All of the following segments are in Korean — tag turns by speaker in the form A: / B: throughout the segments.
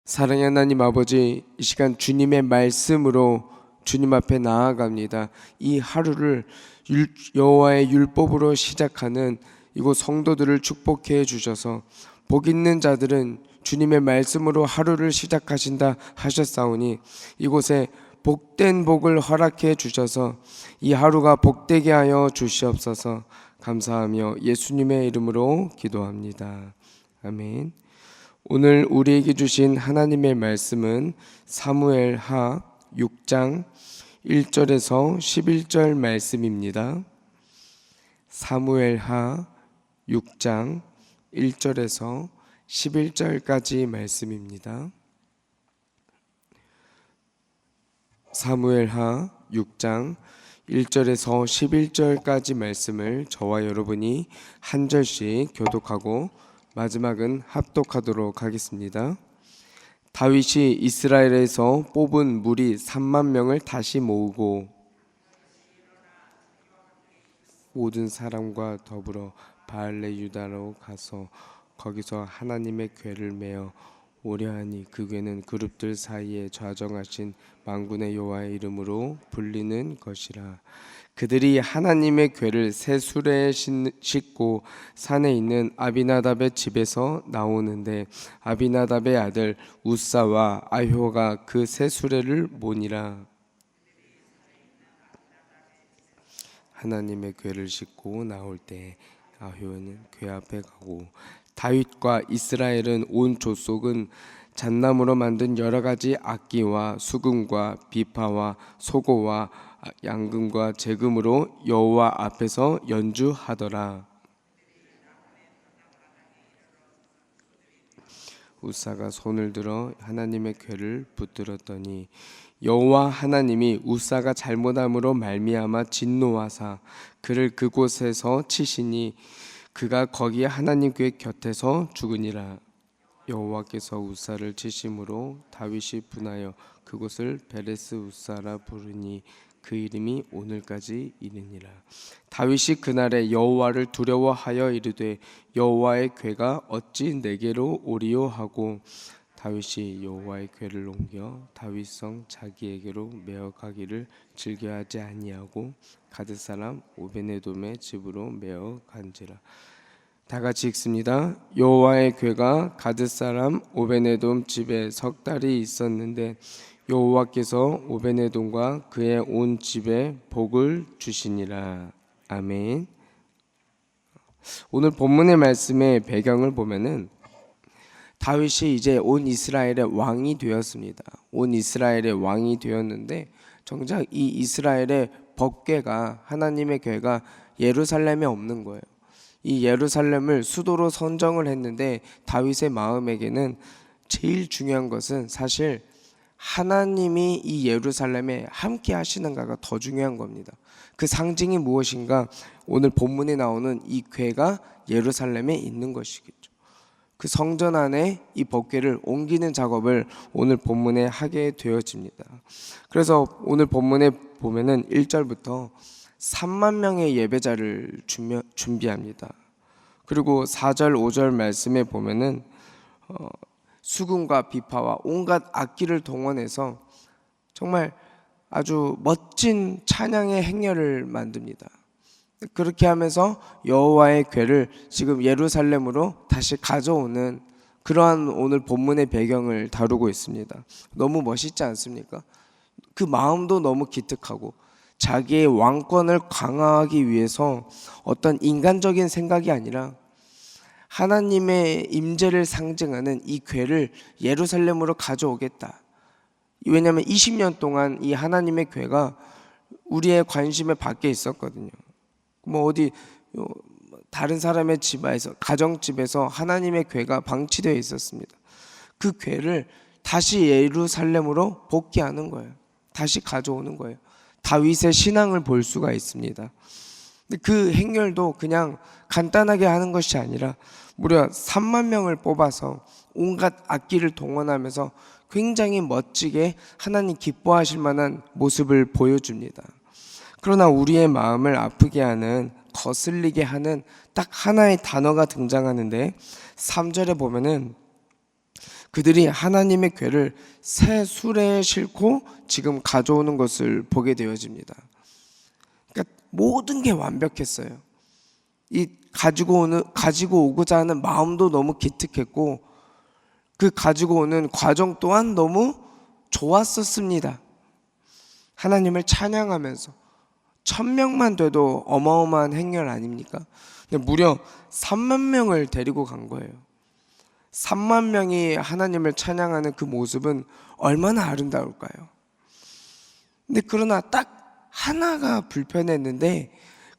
A: 사랑의 하나님 아버지, 이 시간 주님의 말씀으로 주님 앞에 나아갑니다. 이 하루를 여호와의 율법으로 시작하는 이곳 성도들을 축복해 주셔서 복 있는 자들은 주님의 말씀으로 하루를 시작하신다 하셨사오니 이곳에 복된 복을 허락해 주셔서 이 하루가 복되게 하여 주시옵소서. 감사하며 예수님의 이름으로 기도합니다. 아멘. 오늘 우리에게 주신 하나님의 말씀은 사무엘하 6장 1절에서 11절 말씀입니다. 사무엘하 6장 1절에서 11절까지 말씀입니다. 사무엘하 6장 1절에서 11절까지 말씀을 저와 여러분이 한 절씩 교독하고 마지막은 합독하도록 하겠습니다. 다윗이 이스라엘에서 뽑은 무리 3만 명을 다시 모으고 모든 사람과 더불어 바알레 유다로 가서 거기서 하나님의 궤를 메어 오려하니 그 궤는 그룹들 사이에 좌정하신 만군의 여호와의 이름으로 불리는 것이라. 그들이 하나님의 궤를 새 수레에 싣고 산에 있는 아비나답의 집에서 나오는데 아비나답의 아들 우사와 아효가 그 새 수레를 모니라. 하나님의 궤를 싣고 나올 때 아효는 궤 앞에 가고 다윗과 이스라엘은 온 족속은 잣나무로 만든 여러 가지 악기와 수금과 비파와 소고와 양금과 제금으로 여호와 앞에서 연주하더라. 우사가 손을 들어 하나님의 궤를 붙들었더니 여호와 하나님이 우사가 잘못함으로 말미암아 진노하사 그를 그곳에서 치시니 그가 거기에 하나님 궤 곁에서 죽으니라. 여호와께서 우사를 치심으로 다윗이 분하여 그곳을 베레스 우사라 부르니 그 이름이 오늘까지 이르니라. 다윗이 그날에 여호와를 두려워하여 이르되 여호와의 궤가 어찌 내게로 오리요 하고 다윗이 여호와의 궤를 옮겨 다윗성 자기에게로 메어 가기를 즐겨하지 아니하고 가드 사람 오베네돔의 집으로 메어 간지라. 다 같이 읽습니다. 여호와의 궤가 가드 사람 오베네돔 집에 석 달이 있었는데 여호와께서 오베네돔과 그의 온 집에 복을 주시니라. 아멘. 오늘 본문의 말씀의 배경을 보면은 다윗이 이제 온 이스라엘의 왕이 되었습니다. 온 이스라엘의 왕이 되었는데 정작 이 이스라엘의 법궤가 하나님의 궤가 예루살렘에 없는 거예요. 이 예루살렘을 수도로 선정을 했는데 다윗의 마음에게는 제일 중요한 것은 사실 하나님이 이 예루살렘에 함께 하시는가가 더 중요한 겁니다. 그 상징이 무엇인가? 오늘 본문에 나오는 이 궤가 예루살렘에 있는 것이겠죠. 그 성전 안에 이 법궤를 옮기는 작업을 오늘 본문에 하게 되어집니다. 그래서 오늘 본문에 보면은 1절부터 3만 명의 예배자를 준비합니다. 그리고 4절 5절 말씀에 보면은 수금과 비파와 온갖 악기를 동원해서 정말 아주 멋진 찬양의 행렬을 만듭니다. 그렇게 하면서 여호와의 궤를 지금 예루살렘으로 다시 가져오는 그러한 오늘 본문의 배경을 다루고 있습니다. 너무 멋있지 않습니까? 그 마음도 너무 기특하고 자기의 왕권을 강화하기 위해서 어떤 인간적인 생각이 아니라 하나님의 임재를 상징하는 이 궤를 예루살렘으로 가져오겠다. 왜냐하면 20년 동안 이 하나님의 궤가 우리의 관심의 밖에 있었거든요. 뭐 어디 다른 사람의 집에서 가정집에서 하나님의 궤가 방치되어 있었습니다. 그 궤를 다시 예루살렘으로 복귀하는 거예요. 다시 가져오는 거예요. 다윗의 신앙을 볼 수가 있습니다. 그 행렬도 그냥 간단하게 하는 것이 아니라 무려 3만 명을 뽑아서 온갖 악기를 동원하면서 굉장히 멋지게 하나님 기뻐하실 만한 모습을 보여줍니다. 그러나 우리의 마음을 아프게 하는, 거슬리게 하는 딱 하나의 단어가 등장하는데 3절에 보면은 그들이 하나님의 궤를 새 수레에 싣고 지금 가져오는 것을 보게 되어집니다. 그러니까 모든 게 완벽했어요. 이 가지고 오고자 하는 마음도 너무 기특했고, 그 가지고 오는 과정 또한 너무 좋았었습니다. 하나님을 찬양하면서 1000명만 돼도 어마어마한 행렬 아닙니까? 근데 무려 3만 명을 데리고 간 거예요. 3만 명이 하나님을 찬양하는 그 모습은 얼마나 아름다울까요? 근데 그러나 딱 하나가 불편했는데,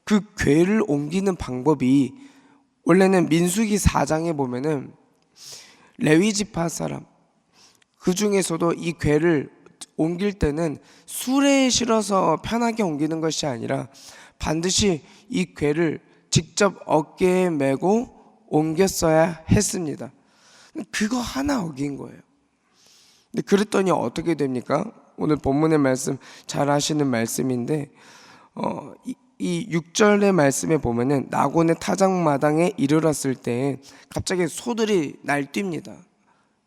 A: 그 궤를 옮기는 방법이, 원래는 민수기 4장에 보면은 레위 지파 사람, 그 중에서도 이 궤를 옮길 때는 수레에 실어서 편하게 옮기는 것이 아니라 반드시 이 궤를 직접 어깨에 메고 옮겼어야 했습니다. 그거 하나 어긴 거예요. 근데 그랬더니 어떻게 됩니까? 오늘 본문의 말씀 잘 아시는 말씀인데, 이 6절의 말씀에 보면은 나곤의 타작마당에 이르렀을 때 갑자기 소들이 날뜁니다.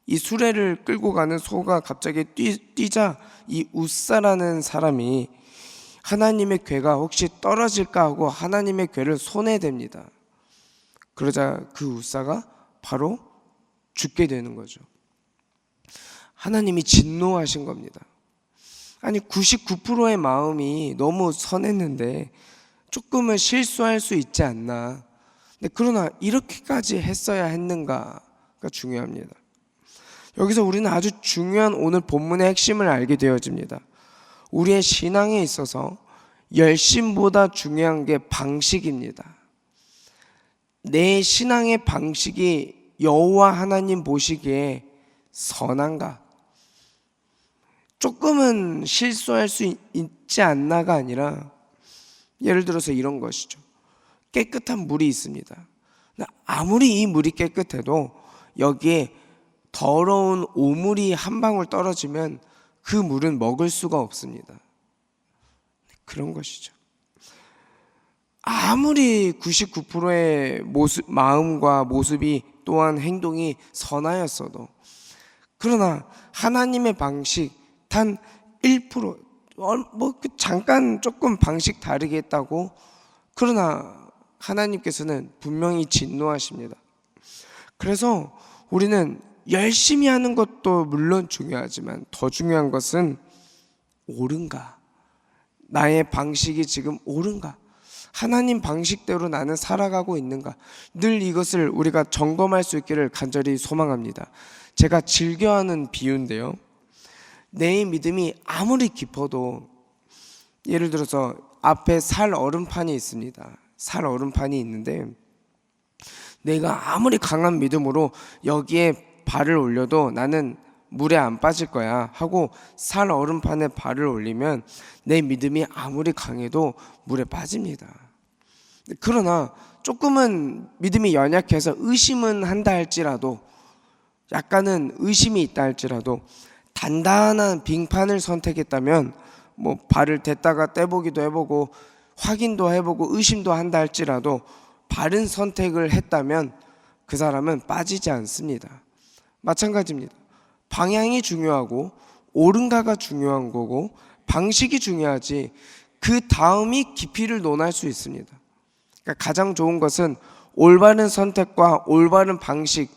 A: 이 수레를 끌고 가는 소가 갑자기 뛰자 이 웃사라는 사람이 하나님의 궤가 혹시 떨어질까 하고 하나님의 궤를 손에 댑니다. 그러자 그 웃사가 바로 죽게 되는 거죠. 하나님이 진노하신 겁니다. 아니 99%의 마음이 너무 선했는데 조금은 실수할 수 있지 않나. 근데 그러나 이렇게까지 했어야 했는가가 중요합니다. 여기서 우리는 아주 중요한 오늘 본문의 핵심을 알게 되어집니다. 우리의 신앙에 있어서 열심보다 중요한 게 방식입니다. 내 신앙의 방식이 여호와 하나님 보시기에 선한가? 조금은 실수할 수 있지 않나가 아니라, 예를 들어서 이런 것이죠. 깨끗한 물이 있습니다. 아무리 이 물이 깨끗해도 여기에 더러운 오물이 한 방울 떨어지면 그 물은 먹을 수가 없습니다. 그런 것이죠. 아무리 99%의 마음과 모습이 또한 행동이 선하였어도, 그러나 하나님의 방식 단 1%, 잠깐 조금 방식 다르게 했다고, 그러나 하나님께서는 분명히 진노하십니다. 그래서 우리는 열심히 하는 것도 물론 중요하지만 더 중요한 것은 옳은가? 나의 방식이 지금 옳은가? 하나님 방식대로 나는 살아가고 있는가? 늘 이것을 우리가 점검할 수 있기를 간절히 소망합니다. 제가 즐겨하는 비유인데요, 내 믿음이 아무리 깊어도, 예를 들어서 앞에 살 얼음판이 있습니다. 살 얼음판이 있는데 내가 아무리 강한 믿음으로 여기에 발을 올려도 나는 물에 안 빠질 거야 하고 살 얼음판에 발을 올리면 내 믿음이 아무리 강해도 물에 빠집니다. 그러나 조금은 믿음이 연약해서 의심은 한다 할지라도, 약간은 의심이 있다 할지라도 단단한 빙판을 선택했다면, 발을 댔다가 떼보기도 해보고 확인도 해보고 의심도 한다 할지라도 바른 선택을 했다면 그 사람은 빠지지 않습니다. 마찬가지입니다. 방향이 중요하고 옳은가가 중요한 거고 방식이 중요하지, 그 다음이 깊이를 논할 수 있습니다. 그러니까 가장 좋은 것은 올바른 선택과 올바른 방식,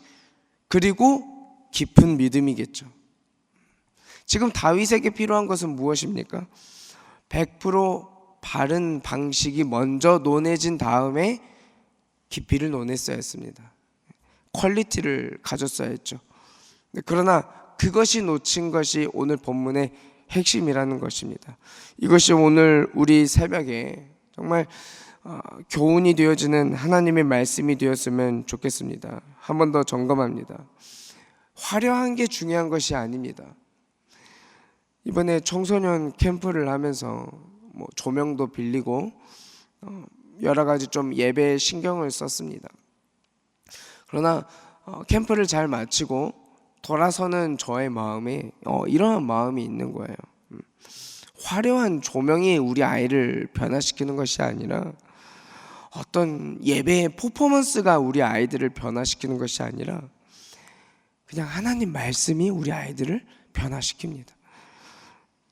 A: 그리고 깊은 믿음이겠죠. 지금 다윗에게 필요한 것은 무엇입니까? 100% 바른 방식이 먼저 논해진 다음에 깊이를 논했어야 했습니다. 퀄리티를 가졌어야 했죠. 그러나 그것이 놓친 것이 오늘 본문의 핵심이라는 것입니다. 이것이 오늘 우리 새벽에 정말 교훈이 되어지는 하나님의 말씀이 되었으면 좋겠습니다. 한 번 더 점검합니다. 화려한 게 중요한 것이 아닙니다. 이번에 청소년 캠프를 하면서 조명도 빌리고 여러 가지 좀 예배에 신경을 썼습니다. 그러나 캠프를 잘 마치고 돌아서는 저의 마음에 이러한 마음이 있는 거예요. 화려한 조명이 우리 아이를 변화시키는 것이 아니라, 어떤 예배의 퍼포먼스가 우리 아이들을 변화시키는 것이 아니라, 그냥 하나님 말씀이 우리 아이들을 변화시킵니다.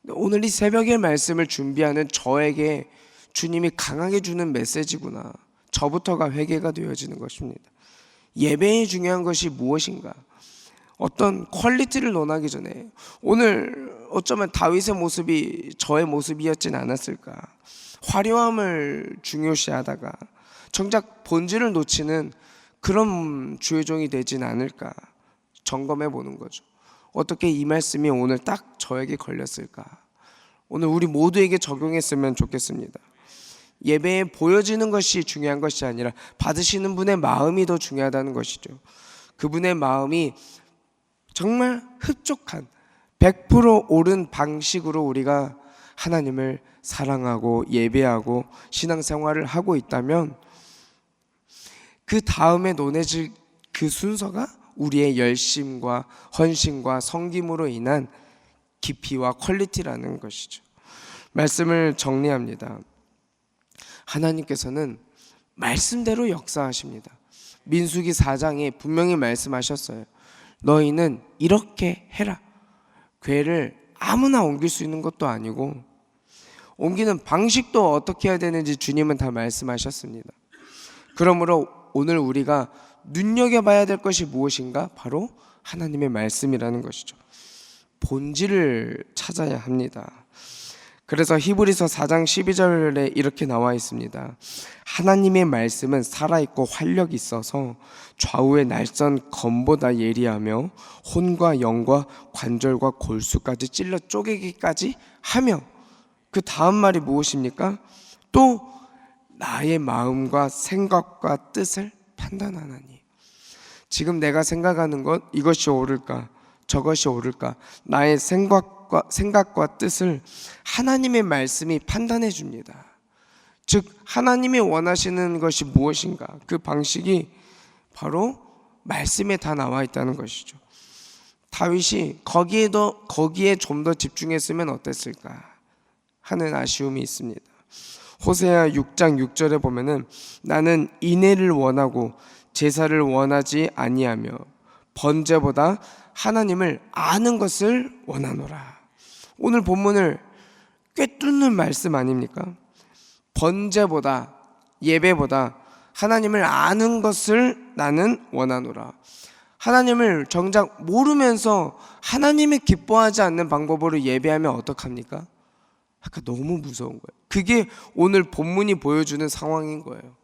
A: 오늘 이 새벽의 말씀을 준비하는 저에게 주님이 강하게 주는 메시지구나. 저부터가 회개가 되어지는 것입니다. 예배에 중요한 것이 무엇인가? 어떤 퀄리티를 논하기 전에 오늘 어쩌면 다윗의 모습이 저의 모습이었진 않았을까? 화려함을 중요시하다가 정작 본질을 놓치는 그런 주의 종이 되진 않을까? 점검해 보는 거죠. 어떻게 이 말씀이 오늘 딱 저에게 걸렸을까? 오늘 우리 모두에게 적용했으면 좋겠습니다. 예배에 보여지는 것이 중요한 것이 아니라 받으시는 분의 마음이 더 중요하다는 것이죠. 그분의 마음이 정말 흡족한 100% 옳은 방식으로 우리가 하나님을 사랑하고 예배하고 신앙생활을 하고 있다면 그 다음에 논해질 그 순서가 우리의 열심과 헌신과 섬김으로 인한 깊이와 퀄리티라는 것이죠. 말씀을 정리합니다. 하나님께서는 말씀대로 역사하십니다. 민수기 4장에 분명히 말씀하셨어요. 너희는 이렇게 해라. 궤를 아무나 옮길 수 있는 것도 아니고 옮기는 방식도 어떻게 해야 되는지 주님은 다 말씀하셨습니다. 그러므로 오늘 우리가 눈여겨봐야 될 것이 무엇인가? 바로 하나님의 말씀이라는 것이죠. 본질을 찾아야 합니다. 그래서 히브리서 4장 12절에 이렇게 나와 있습니다. 하나님의 말씀은 살아있고 활력이 있어서 좌우의 날선 검보다 예리하며 혼과 영과 관절과 골수까지 찔러 쪼개기까지 하며, 그 다음 말이 무엇입니까? 또 나의 마음과 생각과 뜻을 판단하나니. 지금 내가 생각하는 것, 이것이 옳을까 저것이 옳을까, 나의 생각과 뜻을 하나님의 말씀이 판단해 줍니다. 즉 하나님이 원하시는 것이 무엇인가, 그 방식이 바로 말씀에 다 나와 있다는 것이죠. 다윗이 거기에 좀 더 집중했으면 어땠을까 하는 아쉬움이 있습니다. 호세아 6장 6절에 보면은 나는 인애를 원하고 제사를 원하지 아니하며 번제보다 하나님을 아는 것을 원하노라. 오늘 본문을 꿰뚫는 말씀 아닙니까? 번제보다, 예배보다 하나님을 아는 것을 나는 원하노라. 하나님을 정작 모르면서 하나님이 기뻐하지 않는 방법으로 예배하면 어떡합니까? 약간 너무 무서운 거예요. 그게 오늘 본문이 보여주는 상황인 거예요.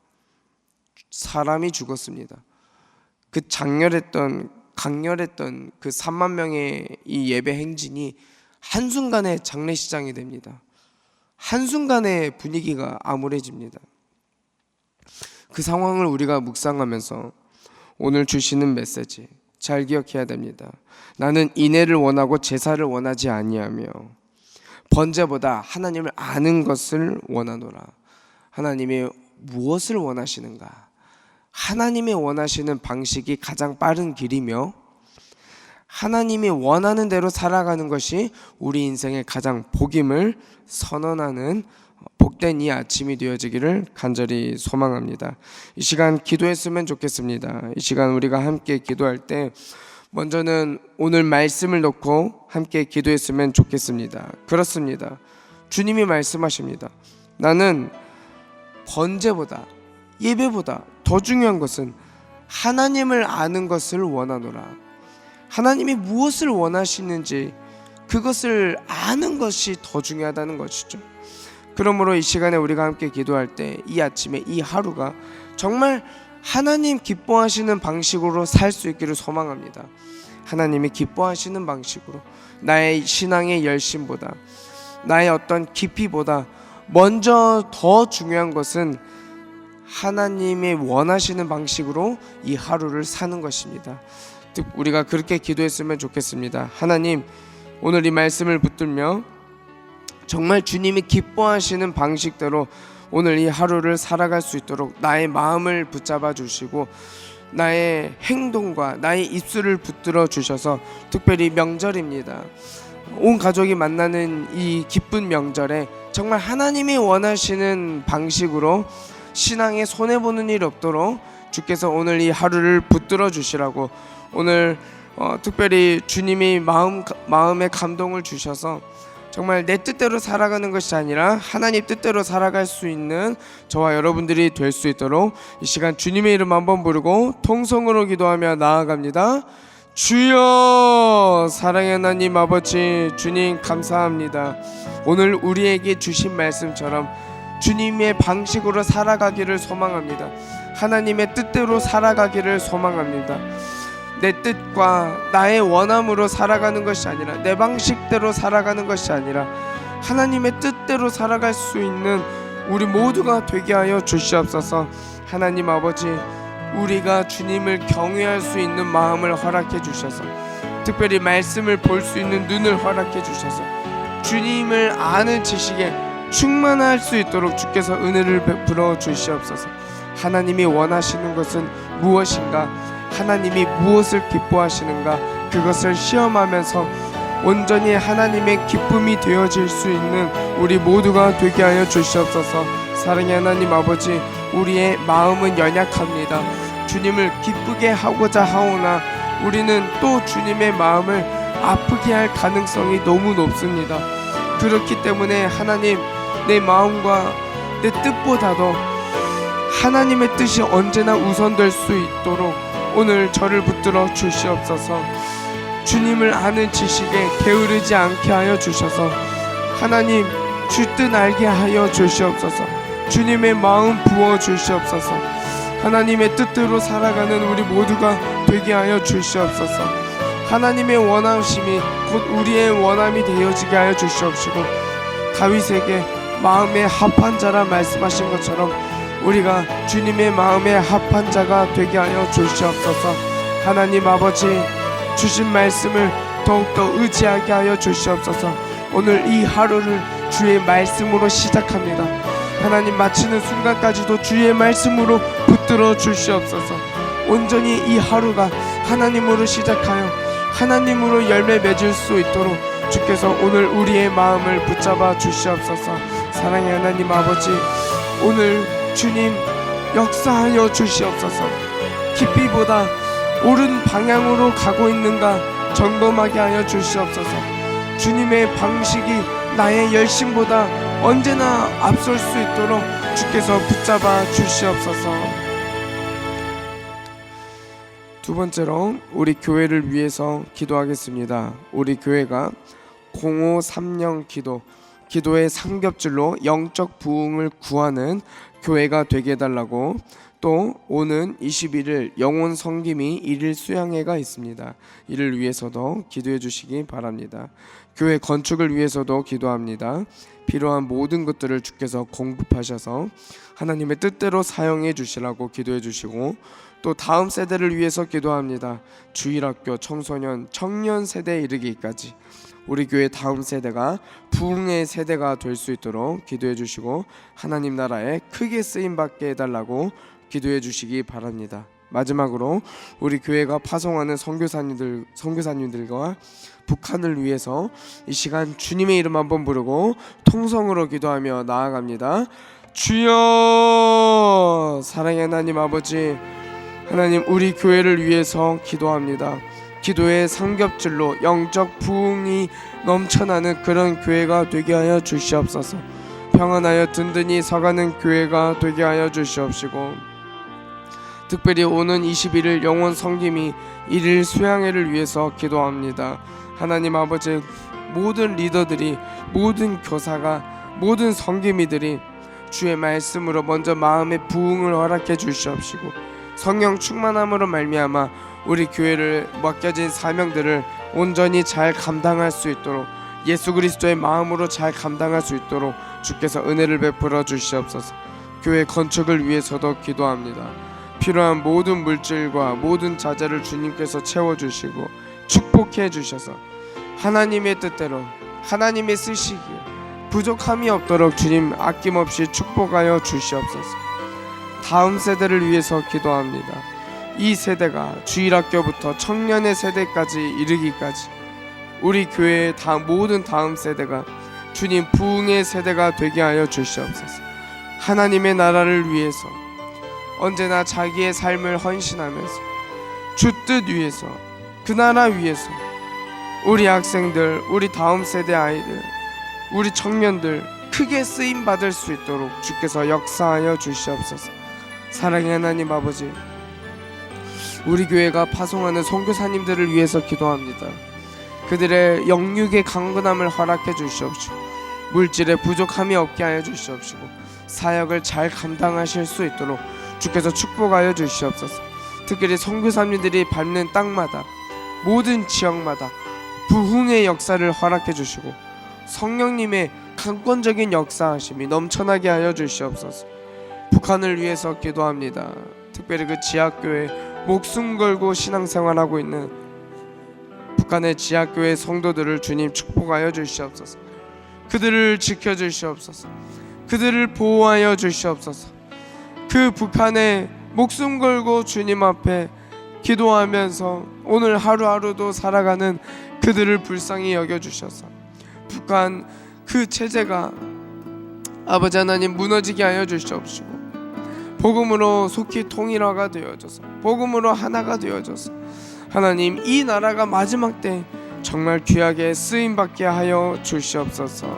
A: 사람이 죽었습니다. 그 강렬했던 그 3만 명의 이 예배 행진이 한순간에 장례시장이 됩니다. 한순간에 분위기가 암울해집니다. 그 상황을 우리가 묵상하면서 오늘 주시는 메시지 잘 기억해야 됩니다. 나는 인애를 원하고 제사를 원하지 아니하며 번제보다 하나님을 아는 것을 원하노라. 하나님이 무엇을 원하시는가? 하나님이 원하시는 방식이 가장 빠른 길이며 하나님이 원하는 대로 살아가는 것이 우리 인생의 가장 복임을 선언하는 복된 이 아침이 되어지기를 간절히 소망합니다. 이 시간 기도했으면 좋겠습니다. 이 시간 우리가 함께 기도할 때 먼저는 오늘 말씀을 놓고 함께 기도했으면 좋겠습니다. 그렇습니다. 주님이 말씀하십니다. 나는 번제보다, 예배보다 더 중요한 것은 하나님을 아는 것을 원하노라. 하나님이 무엇을 원하시는지 그것을 아는 것이 더 중요하다는 것이죠. 그러므로 이 시간에 우리가 함께 기도할 때 이 아침에 이 하루가 정말 하나님 기뻐하시는 방식으로 살 수 있기를 소망합니다. 하나님이 기뻐하시는 방식으로, 나의 신앙의 열심보다, 나의 어떤 깊이보다 먼저 더 중요한 것은 하나님이 원하시는 방식으로 이 하루를 사는 것입니다. 우리가 그렇게 기도했으면 좋겠습니다. 하나님, 오늘 이 말씀을 붙들며 정말 주님이 기뻐하시는 방식대로 오늘 이 하루를 살아갈 수 있도록 나의 마음을 붙잡아 주시고 나의 행동과 나의 입술을 붙들어 주셔서, 특별히 명절입니다. 온 가족이 만나는 이 기쁜 명절에 정말 하나님이 원하시는 방식으로 신앙에 손해보는 일 없도록 주께서 오늘 이 하루를 붙들어 주시라고, 오늘 특별히 주님이 마음에 감동을 주셔서 정말 내 뜻대로 살아가는 것이 아니라 하나님 뜻대로 살아갈 수 있는 저와 여러분들이 될 수 있도록 이 시간 주님의 이름 한번 부르고 통성으로 기도하며 나아갑니다. 주여, 사랑의 하나님 아버지, 주님 감사합니다. 오늘 우리에게 주신 말씀처럼 주님의 방식으로 살아가기를 소망합니다. 하나님의 뜻대로 살아가기를 소망합니다. 내 뜻과 나의 원함으로 살아가는 것이 아니라, 내 방식대로 살아가는 것이 아니라 하나님의 뜻대로 살아갈 수 있는 우리 모두가 되게 하여 주시옵소서. 하나님 아버지, 우리가 주님을 경외할 수 있는 마음을 허락해 주셔서, 특별히 말씀을 볼 수 있는 눈을 허락해 주셔서 주님을 아는 지식에 충만할 수 있도록 주께서 은혜를 베풀어 주시옵소서. 하나님이 원하시는 것은 무엇인가, 하나님이 무엇을 기뻐하시는가, 그것을 시험하면서 온전히 하나님의 기쁨이 되어질 수 있는 우리 모두가 되게 하여 주시옵소서. 사랑의 하나님 아버지, 우리의 마음은 연약합니다. 주님을 기쁘게 하고자 하오나 우리는 또 주님의 마음을 아프게 할 가능성이 너무 높습니다. 그렇기 때문에 하나님, 내 마음과 내 뜻보다도 하나님의 뜻이 언제나 우선될 수 있도록 오늘 저를 붙들어 주시옵소서. 주님을 아는 지식에 게으르지 않게 하여 주셔서 하나님 주 뜻 알게 하여 주시옵소서. 주님의 마음 부어 주시옵소서. 하나님의 뜻대로 살아가는 우리 모두가 되게 하여 주시옵소서. 하나님의 원하심이 곧 우리의 원함이 되어지게 하여 주시옵시고, 다윗에게 마음에 합한 자라 말씀하신 것처럼 우리가 주님의 마음에 합한 자가 되게 하여 주시옵소서. 하나님 아버지, 주신 말씀을 더욱더 의지하게 하여 주시옵소서. 오늘 이 하루를 주의 말씀으로 시작합니다. 하나님, 마치는 순간까지도 주의 말씀으로 붙들어 주시옵소서. 온전히 이 하루가 하나님으로 시작하여 하나님으로 열매 맺을 수 있도록 주께서 오늘 우리의 마음을 붙잡아 주시옵소서. 사랑의 하나님 아버지, 오늘 주님 역사하여 주시옵소서. 깊이보다 옳은 방향으로 가고 있는가 점검하게 하여 주시옵소서. 주님의 방식이 나의 열심보다 언제나 앞설 수 있도록 주께서 붙잡아 주시옵소서. 두 번째로 우리 교회를 위해서 기도하겠습니다. 우리 교회가 0530 기도의 삼겹줄로 영적 부흥을 구하는 교회가 되게 해달라고, 또 오는 21일 영혼 섬김이 1일 수양회가 있습니다. 이를 위해서도 기도해 주시기 바랍니다. 교회 건축을 위해서도 기도합니다. 필요한 모든 것들을 주께서 공급하셔서 하나님의 뜻대로 사용해 주시라고 기도해 주시고, 또 다음 세대를 위해서 기도합니다. 주일학교, 청소년, 청년 세대에 이르기까지 우리 교회 다음 세대가 부흥의 세대가 될 수 있도록 기도해 주시고, 하나님 나라에 크게 쓰임 받게 해달라고 기도해 주시기 바랍니다. 마지막으로 우리 교회가 파송하는 선교사님들과 북한을 위해서 이 시간 주님의 이름 한번 부르고 통성으로 기도하며 나아갑니다. 주여, 사랑의 하나님 아버지, 하나님 우리 교회를 위해서 기도합니다. 기도의 삼겹줄로 영적 부흥이 넘쳐나는 그런 교회가 되게 하여 주시옵소서. 평안하여 든든히 서가는 교회가 되게 하여 주시옵시고, 특별히 오는 21일 영혼 섬김이 1일 수양회를 위해서 기도합니다. 하나님 아버지, 모든 리더들이, 모든 교사가, 모든 섬김이들이 주의 말씀으로 먼저 마음의 부흥을 허락해 주시옵시고, 성령 충만함으로 말미암아 우리 교회를 맡겨진 사명들을 온전히 잘 감당할 수 있도록, 예수 그리스도의 마음으로 잘 감당할 수 있도록 주께서 은혜를 베풀어 주시옵소서. 교회 건축을 위해서도 기도합니다. 필요한 모든 물질과 모든 자재를 주님께서 채워주시고 축복해 주셔서 하나님의 뜻대로, 하나님의 쓰시기에 부족함이 없도록 주님 아낌없이 축복하여 주시옵소서. 다음 세대를 위해서 기도합니다. 이 세대가 주일학교부터 청년의 세대까지 이르기까지 우리 교회의 모든 다음 세대가 주님 부흥의 세대가 되게 하여 주시옵소서. 하나님의 나라를 위해서 언제나 자기의 삶을 헌신하면서 주 뜻 위해서 그 나라 위에서 우리 학생들, 우리 다음 세대 아이들, 우리 청년들 크게 쓰임 받을 수 있도록 주께서 역사하여 주시옵소서. 사랑의 하나님 아버지, 우리 교회가 파송하는 선교사님들을 위해서 기도합니다. 그들의 영육의 강건함을 허락해 주시옵시고 물질의 부족함이 없게 하여 주시옵시고 사역을 잘 감당하실 수 있도록 주께서 축복하여 주시옵소서. 특별히 선교사님들이 밟는 땅마다 모든 지역마다 부흥의 역사를 허락해 주시고 성령님의 강권적인 역사하심이 넘쳐나게 하여 주시옵소서. 북한을 위해서 기도합니다. 특별히 그 지하교회 목숨 걸고 신앙생활하고 있는 북한의 지하교회 성도들을 주님 축복하여 주시옵소서. 그들을 지켜주시옵소서. 그들을 보호하여 주시옵소서. 그 북한에 목숨 걸고 주님 앞에 기도하면서 오늘 하루하루도 살아가는 그들을 불쌍히 여겨주셔서 북한 그 체제가 아버지 하나님 무너지게 하여 주시옵시고 복음으로 속히 통일화가 되어져서 복음으로 하나가 되어져서 하나님 이 나라가 마지막 때 정말 귀하게 쓰임받게 하여 주시옵소서.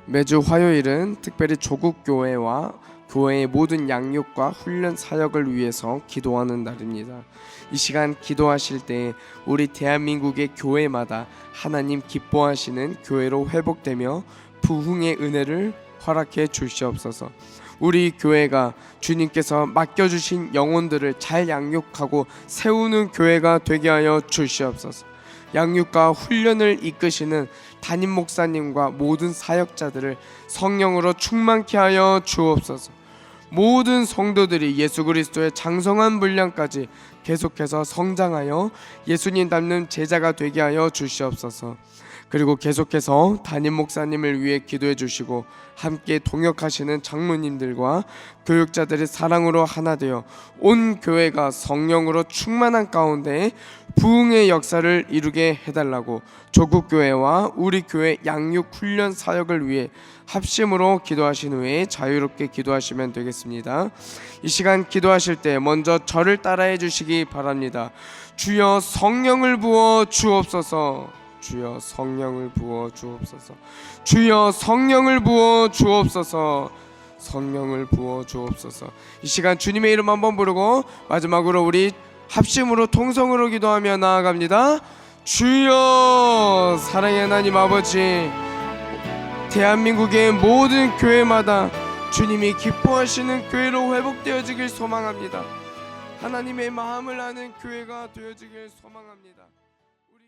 A: 매주 화요일은 특별히 조국교회와 교회의 모든 양육과 훈련 사역을 위해서 기도하는 날입니다. 이 시간 기도하실 때 우리 대한민국의 교회마다 하나님 기뻐하시는 교회로 회복되며 부흥의 은혜를 허락해 주시옵소서. 우리 교회가 주님께서 맡겨주신 영혼들을 잘 양육하고 세우는 교회가 되게 하여 주시옵소서. 양육과 훈련을 이끄시는 담임 목사님과 모든 사역자들을 성령으로 충만케 하여 주옵소서. 모든 성도들이 예수 그리스도의 장성한 분량까지 계속해서 성장하여 예수님 닮는 제자가 되게 하여 주시옵소서. 그리고 계속해서 담임 목사님을 위해 기도해 주시고 함께 동역하시는 장로님들과 교육자들의 사랑으로 하나 되어 온 교회가 성령으로 충만한 가운데 부흥의 역사를 이루게 해달라고 조국교회와 우리 교회 양육 훈련 사역을 위해 합심으로 기도하신 후에 자유롭게 기도하시면 되겠습니다. 이 시간 기도하실 때 먼저 저를 따라해 주시기 바랍니다. 주여 성령을 부어 주옵소서. 주여 성령을 부어 주옵소서. 주여 성령을 부어 주옵소서. 성령을 부어 주옵소서. 이 시간 주님의 이름 한번 부르고 마지막으로 우리 합심으로 통성으로 기도하며 나아갑니다. 주여. 사랑의 하나님 아버지, 대한민국의 모든 교회마다 주님이 기뻐하시는 교회로 회복되어지길 소망합니다. 하나님의 마음을 아는 교회가 되어지길 소망합니다. 우리